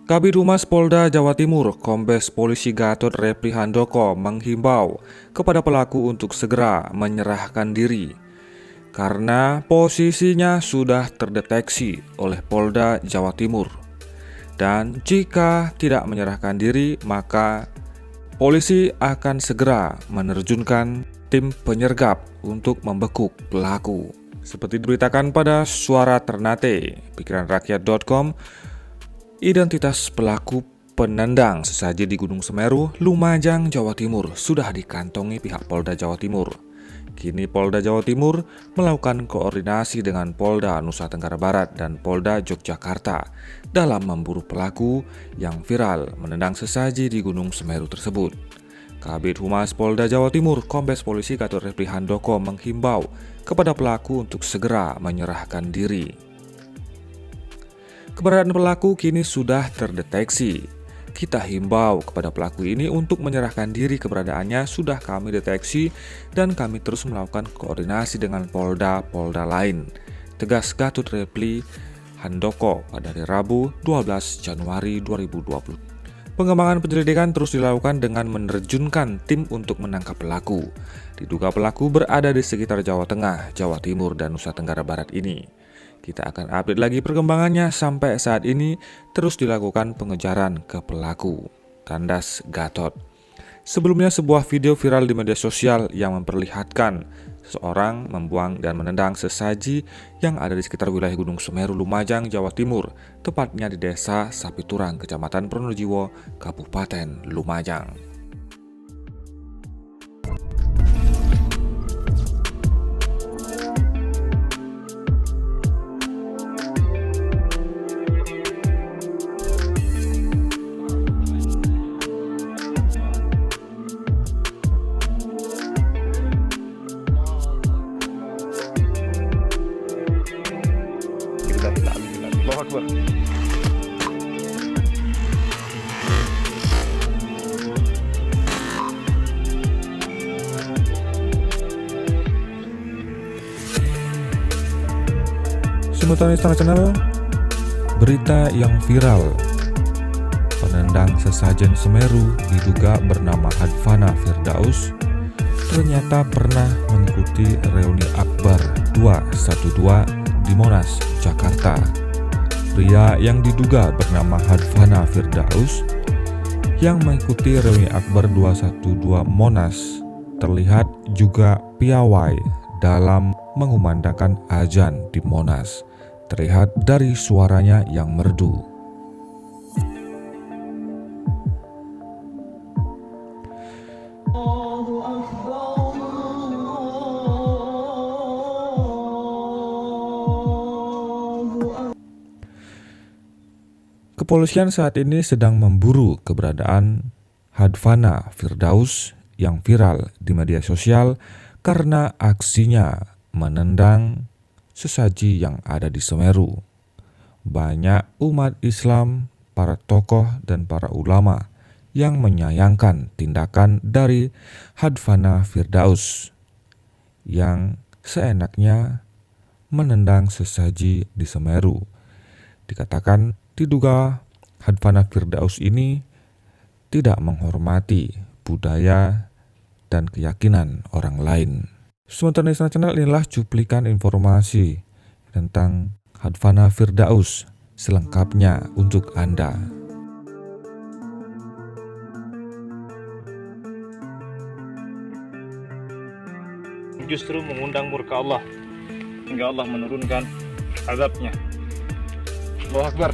Kabid Humas Polda Jawa Timur, Kombes Polisi Gatot Reply Handoko menghimbau kepada pelaku untuk segera menyerahkan diri karena posisinya sudah terdeteksi oleh Polda Jawa Timur. Dan jika tidak menyerahkan diri, maka polisi akan segera menerjunkan tim penyergap untuk membekuk pelaku. Seperti diberitakan pada Suara Ternate, pikiranrakyat.com, identitas pelaku penendang sesaji di Gunung Semeru, Lumajang, Jawa Timur sudah dikantongi pihak Polda Jawa Timur. Kini Polda Jawa Timur melakukan koordinasi dengan Polda Nusa Tenggara Barat dan Polda Yogyakarta dalam memburu pelaku yang viral menendang sesaji di Gunung Semeru tersebut. Kabid Humas Polda Jawa Timur, Kombes Polisi Gatot Reply Handoko menghimbau kepada pelaku untuk segera menyerahkan diri. Keberadaan pelaku kini sudah terdeteksi. Kita himbau kepada pelaku ini untuk menyerahkan diri. Keberadaannya sudah kami deteksi dan kami terus melakukan koordinasi dengan Polda lain. Tegas Gatot Reply Handoko pada hari Rabu 12 Januari 2020. Pengembangan penyelidikan terus dilakukan dengan menerjunkan tim untuk menangkap pelaku. Diduga pelaku berada di sekitar Jawa Tengah, Jawa Timur, dan Nusa Tenggara Barat ini. Kita akan update lagi perkembangannya. Sampai saat ini terus dilakukan pengejaran ke pelaku, tandas Gatot. Sebelumnya sebuah video viral di media sosial yang memperlihatkan seseorang membuang dan menendang sesaji yang ada di sekitar wilayah Gunung Semeru, Lumajang, Jawa Timur, tepatnya di Desa Sapiturang, Kecamatan Pronojiwo, Kabupaten Lumajang. Allahu Akbar. Semutan Istana Channel, berita yang viral. Penendang sesajen Semeru diduga bernama Hadfana Firdaus ternyata pernah mengikuti reuni Akbar 212 di Monas, Jakarta. Pria yang diduga bernama Hadfana Firdaus yang mengikuti reuni Akbar 212 Monas terlihat juga piawai dalam mengumandangkan azan di Monas. Terlihat dari suaranya yang merdu. Kepolisian saat ini sedang memburu keberadaan Hadfana Firdaus yang viral di media sosial karena aksinya menendang sesaji yang ada di Semeru. Banyak umat Islam, para tokoh dan para ulama yang menyayangkan tindakan dari Hadfana Firdaus yang seenaknya menendang sesaji di Semeru. Dikatakan diduga Hadfana Firdaus ini tidak menghormati budaya dan keyakinan orang lain. Sementara Istana Channel, inilah cuplikan informasi tentang Hadfana Firdaus selengkapnya untuk Anda. Justru mengundang murka Allah hingga Allah menurunkan azabnya. Allahu Akbar.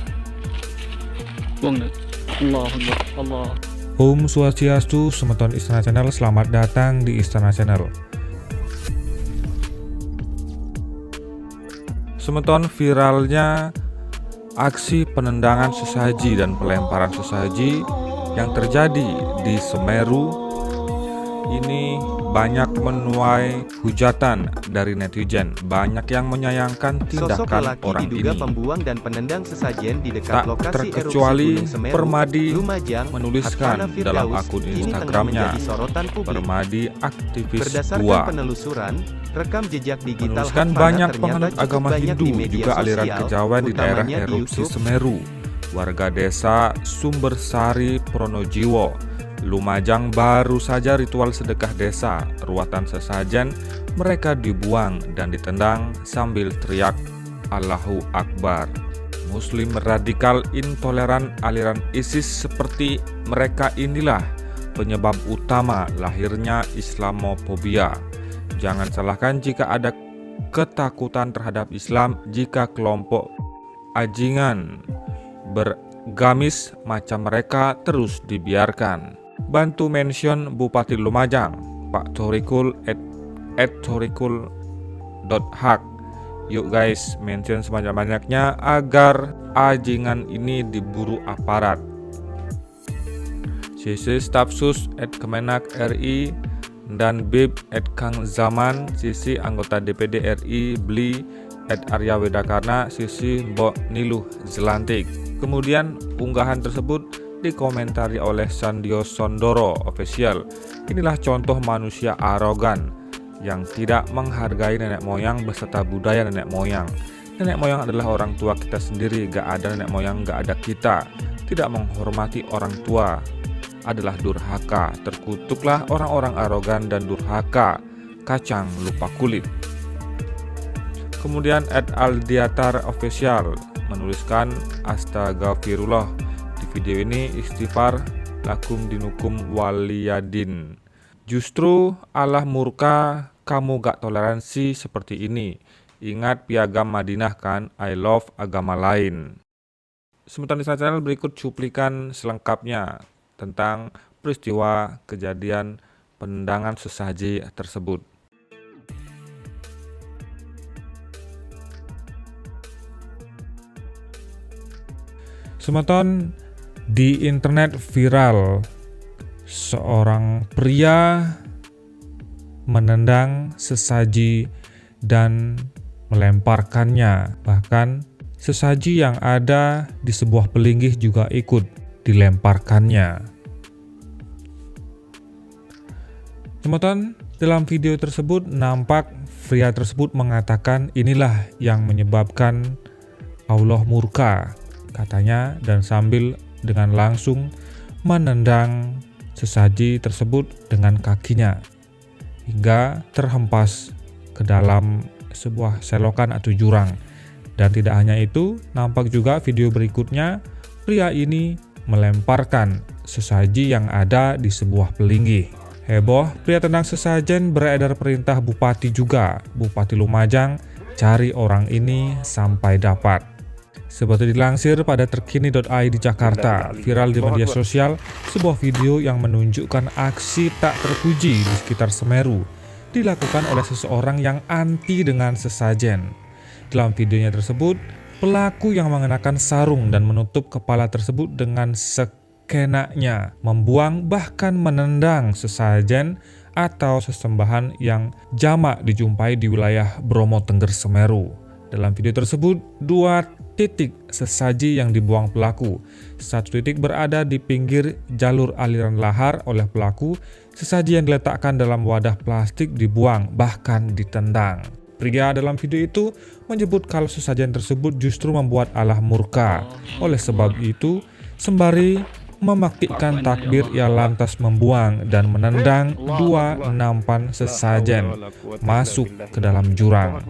Allah Akbar. Allah. Om Swastiastu, Semeton Istana Channel, selamat datang di Istana Channel. Semeton, viralnya aksi penendangan sesaji dan pelemparan sesaji yang terjadi di Semeru ini banyak menuai hujatan dari netizen. Banyak yang menyayangkan tindakan orang diduga ini. Pembuang dan penendang sesajen di dekat Tak lokasi terkecuali erupsi Gunung Semeru, Permadi Lumajang, menuliskan Hadfana dalam Firdaus akun kini tengah Instagramnya, menjadi sorotan publik. Permadi aktivis Berdasarkan gua. penelusuran, rekam jejak digital Menuliskan Hadfana banyak ternyata penganut cukup agama banyak Hindu di media juga aliran sosial, kejawen di daerah utamanya di erupsi YouTube. Semeru warga desa Sumbersari Pronojiwo, Lumajang. Baru saja ritual sedekah desa, ruatan sesajen mereka dibuang dan ditendang sambil teriak Allahu Akbar. Muslim radikal intoleran aliran ISIS seperti mereka inilah penyebab utama lahirnya Islamofobia. Jangan salahkan jika ada ketakutan terhadap Islam jika kelompok ajingan bergamis macam mereka terus dibiarkan. Bantu mention Bupati Lumajang, Pak Thorikul @thorikul.hak. Yuk guys, mention sebanyak-banyaknya agar ajingan ini diburu aparat. CC Stafsus @Kemenak RI dan Bib @Kang Zaman, CC anggota DPD RI Bli @Arya Wedakarna, CC Mbok Niluh Zelantik. Kemudian unggahan tersebut dikomentari oleh Sandio Sondoro Official. Inilah contoh manusia arogan yang tidak menghargai nenek moyang beserta budaya nenek moyang. Nenek moyang adalah orang tua kita sendiri, gak ada nenek moyang gak ada kita. Tidak menghormati orang tua adalah durhaka. Terkutuklah orang-orang arogan dan durhaka, kacang lupa kulit. Kemudian @aldiatar official menuliskan astagfirullah. Di video ini istighfar lakum dinukum waliyadin. Justru Allah murka kamu gak toleransi seperti ini. Ingat piagam Madinah kan, I love agama lain. Sementara di channel berikut cuplikan selengkapnya tentang peristiwa kejadian penendangan sesaji tersebut. Semeton di internet viral seorang pria menendang sesaji dan melemparkannya. Bahkan sesaji yang ada di sebuah pelinggih juga ikut dilemparkannya. Teman-teman, dalam video tersebut nampak pria tersebut mengatakan inilah yang menyebabkan Allah murka, katanya, dan sambil dengan langsung menendang sesaji tersebut dengan kakinya hingga terhempas ke dalam sebuah selokan atau jurang. Dan tidak hanya itu, nampak juga video berikutnya pria ini melemparkan sesaji yang ada di sebuah pelinggih. Heboh, pria tendang sesajen beredar perintah Bupati juga. Bupati Lumajang cari orang ini sampai dapat. Seperti dilansir pada terkini.id Jakarta, viral di media sosial sebuah video yang menunjukkan aksi tak terpuji di sekitar Semeru dilakukan oleh seseorang yang anti dengan sesajen. Dalam videonya tersebut, pelaku yang mengenakan sarung dan menutup kepala tersebut dengan sekenaknya membuang bahkan menendang sesajen atau sesembahan yang jamak dijumpai di wilayah Bromo Tengger Semeru. Dalam video tersebut, 2 titik sesaji yang dibuang pelaku. 1 titik berada di pinggir jalur aliran lahar oleh pelaku. Sesaji yang diletakkan dalam wadah plastik dibuang, bahkan ditendang. Pria dalam video itu menyebut kalau sesajen tersebut justru membuat Allah murka. Oleh sebab itu, sembari memaktikkan takbir, ia lantas membuang dan menendang 2 nampan sesajen masuk ke dalam jurang.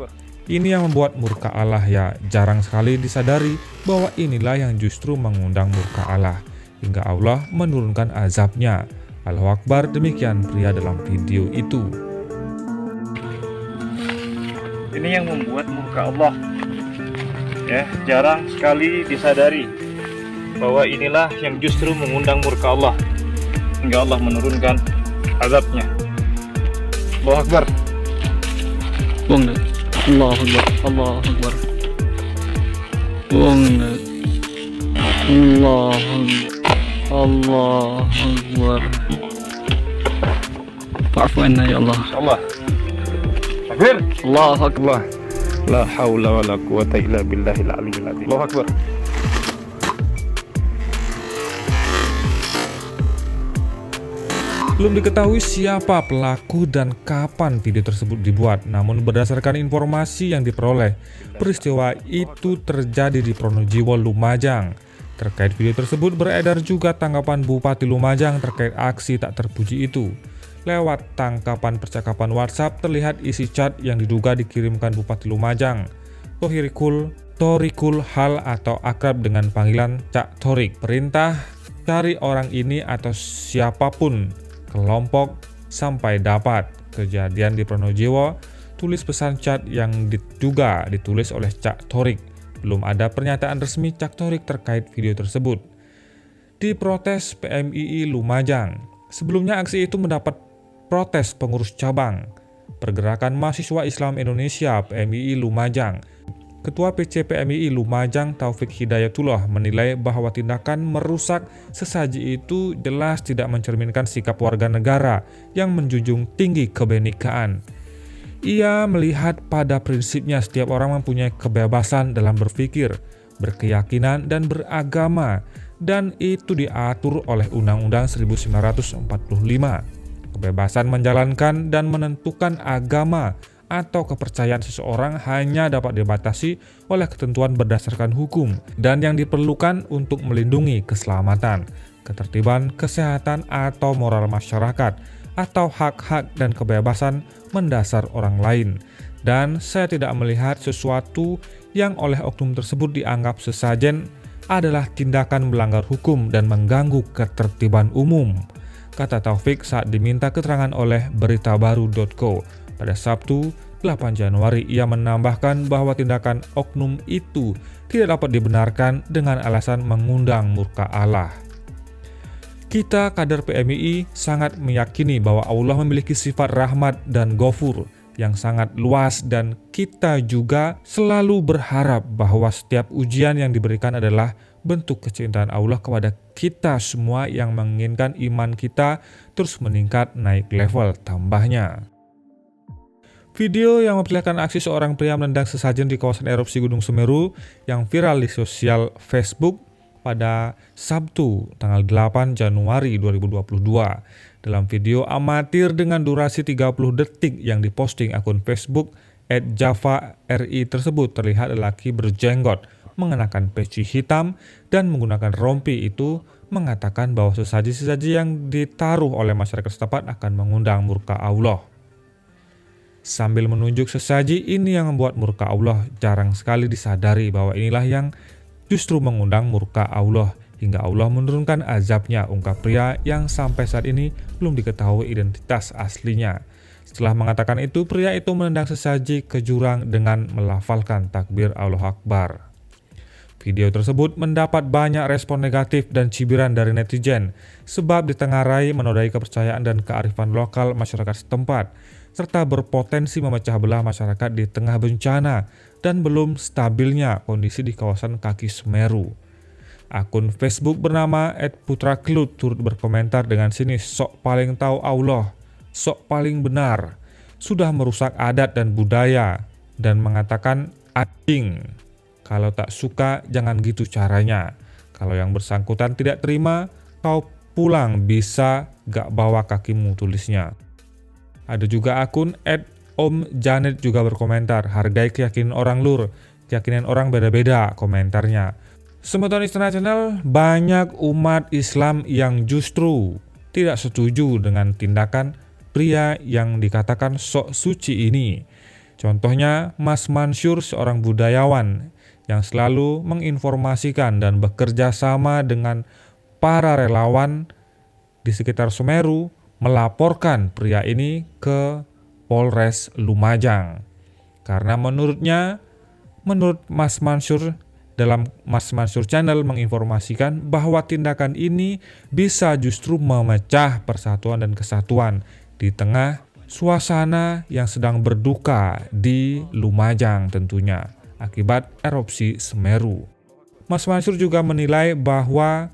Ini yang membuat murka Allah ya. Jarang sekali disadari bahwa inilah yang justru mengundang murka Allah, hingga Allah menurunkan azabnya. Allahu Akbar, demikian pria dalam video itu. Ini yang membuat murka Allah. Ya, jarang sekali disadari bahwa inilah yang justru mengundang murka Allah, hingga Allah menurunkan azabnya. Allahu Akbar. Buang dah. Allahu Akbar. Allahu Akbar. Buang dah. Allahu Akbar. Fa'fu anna ya Allah. Allah. Takbir. Allahu Akbar. La haula wala quwata illa billahil aliyyil azim. Allahu Akbar. Belum diketahui siapa pelaku dan kapan video tersebut dibuat. Namun berdasarkan informasi yang diperoleh, peristiwa itu terjadi di Pronojiwo, Lumajang. Terkait video tersebut beredar juga tanggapan Bupati Lumajang terkait aksi tak terpuji itu. Lewat tangkapan percakapan WhatsApp terlihat isi chat yang diduga dikirimkan Bupati Lumajang, Thorikul Hal atau akrab dengan panggilan Cak Thorik. Perintah cari orang ini atau siapapun kelompok sampai dapat. Kejadian di Pronojiwo, tulis pesan chat yang diduga ditulis oleh Cak Thorik. Belum ada pernyataan resmi Cak Thorik terkait video tersebut. Diprotes PMII Lumajang. Sebelumnya aksi itu mendapat protes pengurus cabang Pergerakan Mahasiswa Islam Indonesia PMII Lumajang. Ketua PC PMII Lumajang Taufik Hidayatullah menilai bahwa tindakan merusak sesaji itu jelas tidak mencerminkan sikap warga negara yang menjunjung tinggi kebenekaan. Ia melihat pada prinsipnya setiap orang mempunyai kebebasan dalam berpikir, berkeyakinan, dan beragama, dan itu diatur oleh Undang-Undang 1945. Kebebasan menjalankan dan menentukan agama atau kepercayaan seseorang hanya dapat dibatasi oleh ketentuan berdasarkan hukum dan yang diperlukan untuk melindungi keselamatan, ketertiban, kesehatan, atau moral masyarakat, atau hak-hak dan kebebasan mendasar orang lain. Dan saya tidak melihat sesuatu yang oleh oknum tersebut dianggap sesajen adalah tindakan melanggar hukum dan mengganggu ketertiban umum, kata Taufik saat diminta keterangan oleh beritabaru.co. Pada Sabtu 8 Januari ia menambahkan bahwa tindakan oknum itu tidak dapat dibenarkan dengan alasan mengundang murka Allah. Kita kader PMII sangat meyakini bahwa Allah memiliki sifat rahmat dan ghafur yang sangat luas dan kita juga selalu berharap bahwa setiap ujian yang diberikan adalah bentuk kecintaan Allah kepada kita semua yang menginginkan iman kita terus meningkat naik level, tambahnya. Video yang memperlihatkan aksi seorang pria menendang sesajen di kawasan erupsi Gunung Semeru yang viral di sosial Facebook pada Sabtu tanggal 8 Januari 2022. Dalam video amatir dengan durasi 30 detik yang diposting akun Facebook @java_ri tersebut terlihat lelaki berjenggot mengenakan peci hitam dan menggunakan rompi itu mengatakan bahwa sesaji-sesaji yang ditaruh oleh masyarakat setempat akan mengundang murka Allah. Sambil menunjuk sesaji ini yang membuat murka Allah jarang sekali disadari bahwa inilah yang justru mengundang murka Allah hingga Allah menurunkan azabnya, ungkap pria yang sampai saat ini belum diketahui identitas aslinya. Setelah mengatakan itu, pria itu menendang sesaji ke jurang dengan melafalkan takbir Allahu Akbar. Video tersebut mendapat banyak respon negatif dan cibiran dari netizen sebab ditengarai menodai kepercayaan dan kearifan lokal masyarakat setempat serta berpotensi memecah belah masyarakat di tengah bencana dan belum stabilnya kondisi di kawasan kaki Semeru. Akun Facebook bernama @putraklut turut berkomentar dengan sinis, sok paling tahu Allah, sok paling benar, sudah merusak adat dan budaya, dan mengatakan anjing. Kalau tak suka jangan gitu caranya. Kalau yang bersangkutan tidak terima, kau pulang bisa gak bawa kakimu, tulisnya. Ada juga akun @omjanet juga berkomentar, hargai keyakinan orang lur, keyakinan orang beda-beda, komentarnya. Semeton Istana Channel, banyak umat Islam yang justru tidak setuju dengan tindakan pria yang dikatakan sok suci ini. Contohnya Mas Mansur, seorang budayawan yang selalu menginformasikan dan bekerja sama dengan para relawan di sekitar Semeru, melaporkan pria ini ke Polres Lumajang. Karena menurut Mas Mansur, dalam Mas Mansur Channel menginformasikan bahwa tindakan ini bisa justru memecah persatuan dan kesatuan di tengah suasana yang sedang berduka di Lumajang tentunya akibat erupsi Semeru. Mas Mansur juga menilai bahwa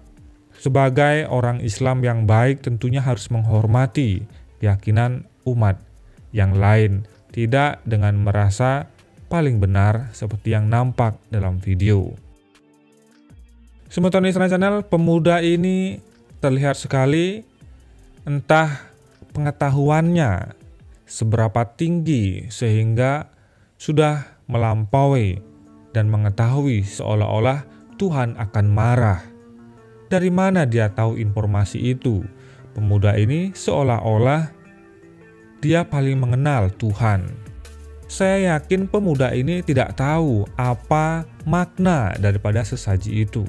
sebagai orang Islam yang baik tentunya harus menghormati keyakinan umat yang lain, tidak dengan merasa paling benar seperti yang nampak dalam video. Semeton Istana Channel, pemuda ini terlihat sekali entah pengetahuannya seberapa tinggi sehingga sudah melampaui dan mengetahui seolah-olah Tuhan akan marah Dari mana dia tahu informasi itu? Pemuda ini seolah-olah dia paling mengenal Tuhan. Saya yakin pemuda ini tidak tahu apa makna daripada sesaji itu.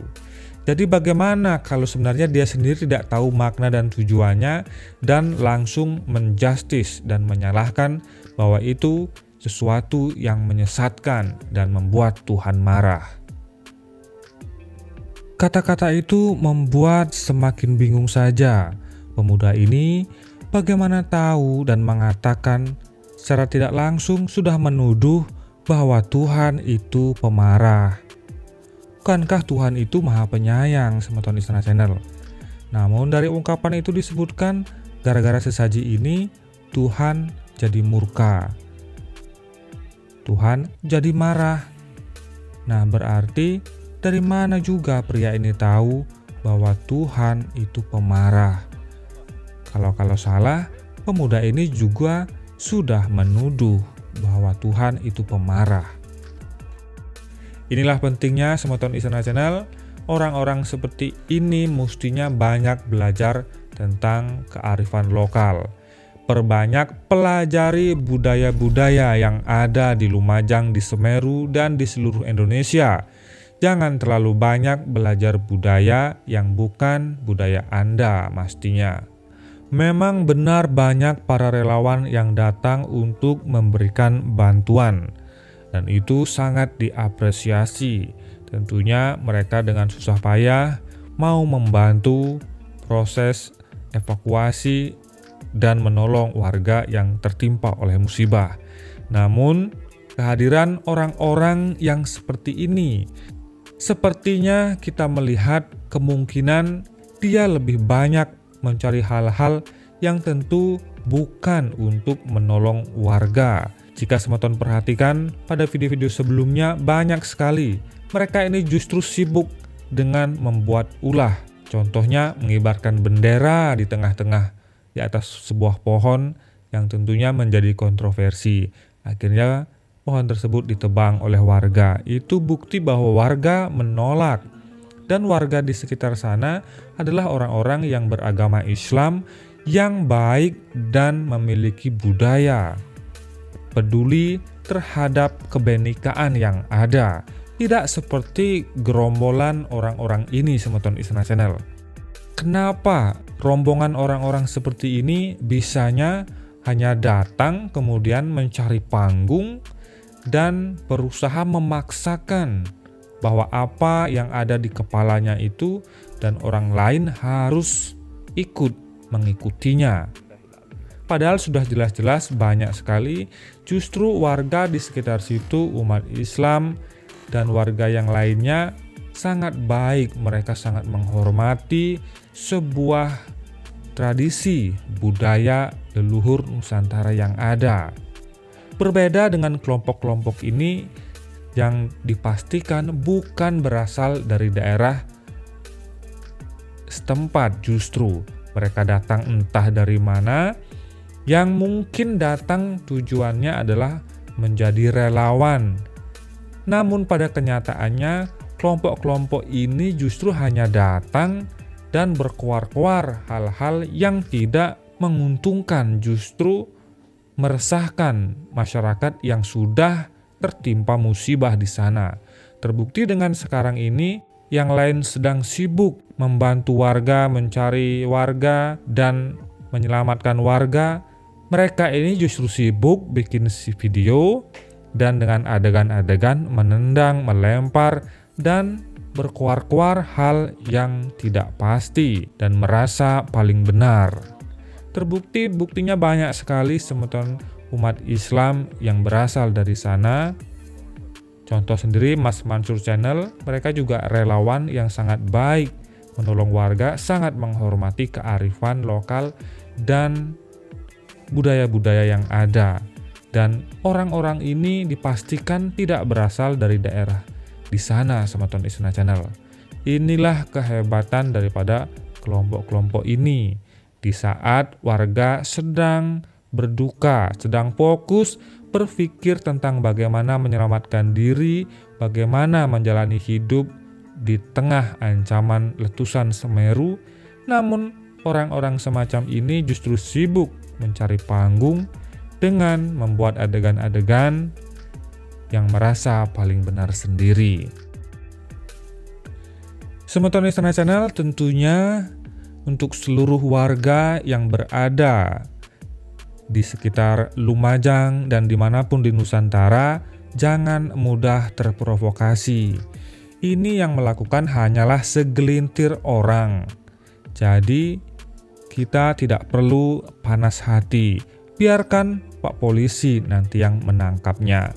Jadi bagaimana kalau sebenarnya dia sendiri tidak tahu makna dan tujuannya dan langsung menjustis dan menyalahkan bahwa itu sesuatu yang menyesatkan dan membuat Tuhan marah. Kata-kata itu membuat semakin bingung saja. Pemuda ini bagaimana tahu dan mengatakan secara tidak langsung sudah menuduh bahwa Tuhan itu pemarah. Bukankah Tuhan itu maha penyayang, Semeton Istana Channel? Namun dari ungkapan itu disebutkan gara-gara sesaji ini Tuhan jadi murka. Tuhan jadi marah. Nah, berarti dari mana juga pria ini tahu bahwa Tuhan itu pemarah? Kalau salah, pemuda ini juga sudah menuduh bahwa Tuhan itu pemarah. Inilah pentingnya Semeton Istana Channel. Orang-orang seperti ini mestinya banyak belajar tentang kearifan lokal. Perbanyak pelajari budaya-budaya yang ada di Lumajang, di Semeru, dan di seluruh Indonesia. Jangan terlalu banyak belajar budaya yang bukan budaya Anda mestinya. Memang benar banyak para relawan yang datang untuk memberikan bantuan. Dan itu sangat diapresiasi. Tentunya mereka dengan susah payah mau membantu proses evakuasi dan menolong warga yang tertimpa oleh musibah. Namun, kehadiran orang-orang yang seperti ini sepertinya kita melihat kemungkinan dia lebih banyak mencari hal-hal yang tentu bukan untuk menolong warga. Jika Semeton perhatikan pada video-video sebelumnya banyak sekali mereka ini justru sibuk dengan membuat ulah. Contohnya mengibarkan bendera di tengah-tengah di atas sebuah pohon yang tentunya menjadi kontroversi. Akhirnya pohon tersebut ditebang oleh warga. Itu bukti bahwa warga menolak. Dan warga di sekitar sana adalah orang-orang yang beragama Islam yang baik dan memiliki budaya. Peduli terhadap kebenekaan yang ada. Tidak seperti gerombolan orang-orang ini Semeton Istana Channel. Kenapa rombongan orang-orang seperti ini bisanya hanya datang kemudian mencari panggung dan berusaha memaksakan bahwa apa yang ada di kepalanya itu dan orang lain harus ikut mengikutinya. Padahal sudah jelas-jelas banyak sekali justru warga di sekitar situ, umat Islam dan warga yang lainnya sangat baik. Mereka sangat menghormati sebuah tradisi budaya leluhur Nusantara yang ada. Berbeda dengan kelompok-kelompok ini yang dipastikan bukan berasal dari daerah setempat, justru mereka datang entah dari mana, yang mungkin datang tujuannya adalah menjadi relawan. Namun pada kenyataannya kelompok-kelompok ini justru hanya datang dan berkuar-kuar hal-hal yang tidak menguntungkan, justru meresahkan masyarakat yang sudah tertimpa musibah di sana. Terbukti dengan sekarang ini yang lain sedang sibuk membantu warga, mencari warga dan menyelamatkan warga. Mereka ini justru sibuk bikin video dan dengan adegan-adegan menendang, melempar dan berkuar-kuar hal yang tidak pasti dan merasa paling benar. Terbukti buktinya banyak sekali Semeton umat Islam yang berasal dari sana. Contoh sendiri Mas Mansur Channel, mereka juga relawan yang sangat baik, menolong warga, sangat menghormati kearifan lokal dan budaya-budaya yang ada. Dan orang-orang ini dipastikan tidak berasal dari daerah di sana Semeton Istana Channel. Inilah kehebatan daripada kelompok-kelompok ini. Di saat warga sedang berduka, sedang fokus berpikir tentang bagaimana menyelamatkan diri, bagaimana menjalani hidup di tengah ancaman letusan Semeru, namun orang-orang semacam ini justru sibuk mencari panggung dengan membuat adegan-adegan yang merasa paling benar sendiri. Semeton Istana Channel tentunya untuk seluruh warga yang berada di sekitar Lumajang dan dimanapun di Nusantara, jangan mudah terprovokasi. Ini yang melakukan hanyalah segelintir orang. Jadi kita tidak perlu panas hati. Biarkan Pak Polisi nanti yang menangkapnya.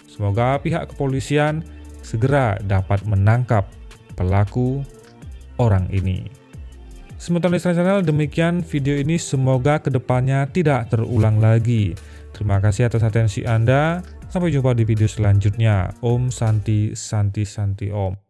Semoga pihak kepolisian segera dapat menangkap pelaku orang ini. Semeton Istana Channel, demikian video ini, semoga kedepannya tidak terulang lagi. Terima kasih atas atensi Anda. Sampai jumpa di video selanjutnya. Om Santi Santi Santi Om.